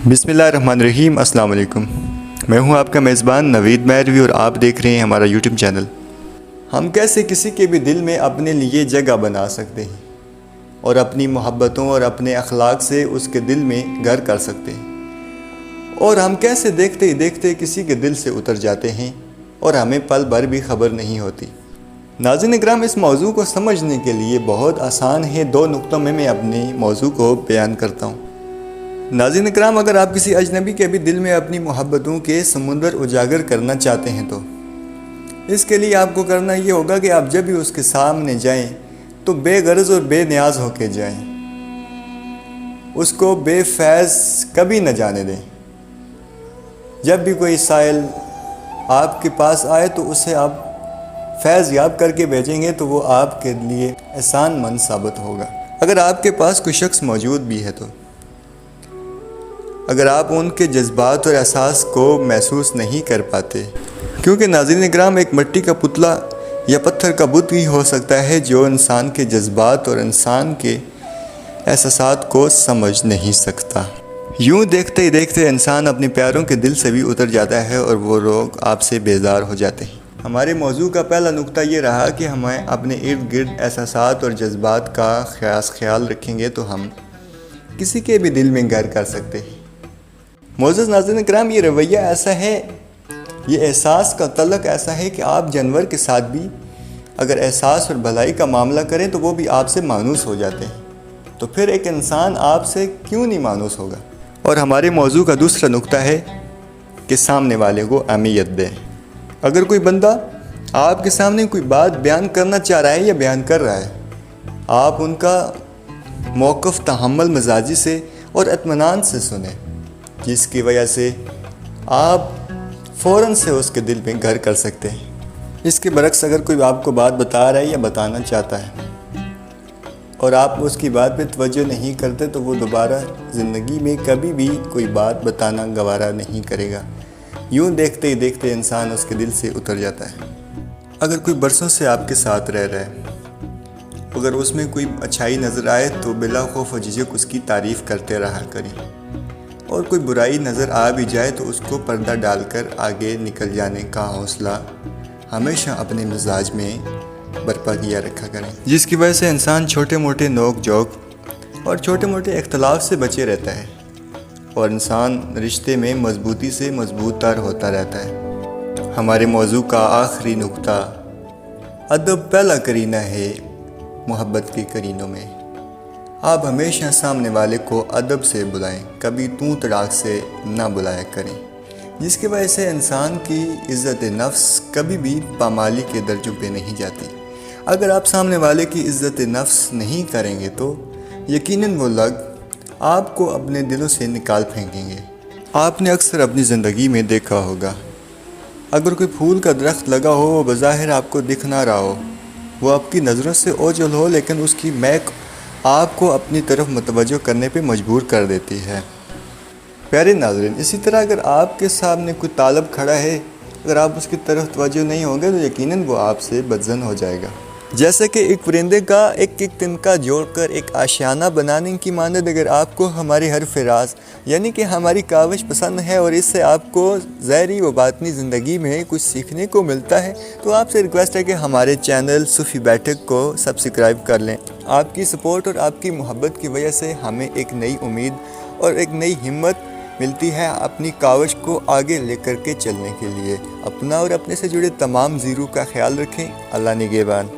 बिस्मिल्लाहिर्रहमानिर्रहीम। अस्सलाम वालेकुम। मैं हूं आपका मेज़बान नवीद मैरवी और आप देख रहे हैं हमारा यूट्यूब चैनल। हम कैसे किसी के भी दिल में अपने लिए जगह बना सकते हैं और अपनी मोहब्बतों और अपने अखलाक से उसके दिल में घर कर सकते हैं, और हम कैसे देखते ही देखते किसी के दिल से उतर जाते हैं और हमें पल भर भी खबर नहीं होती। नाज़रीन इकराम, इस मौजू को समझने के लिए बहुत आसान है, दो नुक्तों में मैं अपने मौजू को बयान करता हूँ। नाज़रीन इकराम, अगर आप किसी अजनबी के भी दिल में अपनी मोहब्बतों के समुंदर उजागर करना चाहते हैं तो इसके लिए आपको करना ये होगा कि आप जब भी उसके सामने जाएं तो बेगरज और बेनियाज होके जाएं, उसको बेफैज़ कभी न जाने दें। जब भी कोई साइल आपके पास आए तो उसे आप फैज़ याब करके भेजेंगे तो वो आपके लिए एहसान मंद साबित होगा। अगर आपके पास कोई शख्स मौजूद भी है तो अगर आप उनके जज्बात और एहसास को महसूस नहीं कर पाते, क्योंकि नाज़रीन इकराम, एक मिट्टी का पुतला या पत्थर का बुत ही हो सकता है जो इंसान के जज्बात और इंसान के एहसासात को समझ नहीं सकता। यूँ देखते ही देखते इंसान अपने प्यारों के दिल से भी उतर जाता है और वो लोग आपसे बेजार हो जाते हैं। हमारे मौजू का पहला नुक्ता ये रहा कि हमें अपने इर्द गिर्द एहसासात और जज्बात का ख़ास ख्याल रखेंगे तो हम किसी के भी दिल में घर कर सकते हैं। मोअज़्ज़ज़ नाज़रीन इकराम, ये रवैया ऐसा है, ये एहसास का तल्लुक़ ऐसा है कि आप जानवर के साथ भी अगर एहसास और भलाई का मामला करें तो वो भी आपसे मायूस हो जाते हैं, तो फिर एक इंसान आपसे क्यों नहीं मायूस होगा। और हमारे मौजू का दूसरा नुक्ता है कि सामने वाले को अहमियत दें। अगर कोई बंदा आपके सामने कोई बात बयान करना चाह रहा है या बयान कर रहा है, आप उनका मौक़िफ़ तहम्मुल मिजाजी से और इत्मीनान से सुने, जिसकी वजह से आप फ़ौरन से उसके दिल में घर कर सकते हैं। इसके बरक्स अगर कोई आपको बात बता रहा है या बताना चाहता है और आप उसकी बात पे तवज्जो नहीं करते तो वो दोबारा ज़िंदगी में कभी भी कोई बात बताना गवारा नहीं करेगा। यूँ देखते ही देखते इंसान उसके दिल से उतर जाता है। अगर कोई बरसों से आपके साथ रह रहा है, अगर उसमें कोई अच्छाई नज़र आए तो बिला खौफ व झिझक उसकी तारीफ़ करते रहा करें, और कोई बुराई नज़र आ भी जाए तो उसको पर्दा डालकर आगे निकल जाने का हौसला हमेशा अपने मिजाज में बर्पा किया रखा करें, जिसकी वजह से इंसान छोटे मोटे नोक झोंक और छोटे मोटे इख्तलाफ से बचे रहता है और इंसान रिश्ते में मजबूती से मजबूत तर होता रहता है। हमारे मौजू का आखिरी नुक्ता, अदब पहला करीना है मोहब्बत के करीनों में। आप हमेशा सामने वाले को अदब से बुलाएं, कभी तू तड़ाक से ना बुलाया करें, जिसकी वजह से इंसान की इज़्ज़त नफ्स कभी भी पामाली के दर्जों पे नहीं जाती। अगर आप सामने वाले की इज़्ज़त नफ्स नहीं करेंगे तो यकीनन वो लोग आपको अपने दिलों से निकाल फेंकेंगे। आपने अक्सर अपनी ज़िंदगी में देखा होगा, अगर कोई फूल का दरख्त लगा हो, वो बज़ाहिर आपको दिख ना रहा हो, वो आपकी नज़रों से ओझल हो, लेकिन उसकी महक आपको अपनी तरफ मुतवज्जो करने पे मजबूर कर देती है। प्यारे नाज़रीन, इसी तरह अगर आपके सामने कोई तालब खड़ा है, अगर आप उसकी तरफ तवज्जो नहीं होंगे तो यकीनन वो आपसे बदज़न हो जाएगा। जैसे कि एक परिंदे का एक एक तिनका जोड़कर एक आशियाना बनाने की मानद अगर आपको हमारी हर फिराज यानी कि हमारी काविश पसंद है और इससे आपको ज़ाहरी व बातनी ज़िंदगी में कुछ सीखने को मिलता है, तो आपसे रिक्वेस्ट है कि हमारे चैनल सूफ़ी बैठक को सब्सक्राइब कर लें। आपकी सपोर्ट और आपकी मोहब्बत की वजह से हमें एक नई उम्मीद और एक नई हिम्मत मिलती है अपनी काविश को आगे लेकर के चलने के लिए। अपना और अपने से जुड़े तमाम ज़ीरो का ख्याल रखें। अल्लाह निगहबान।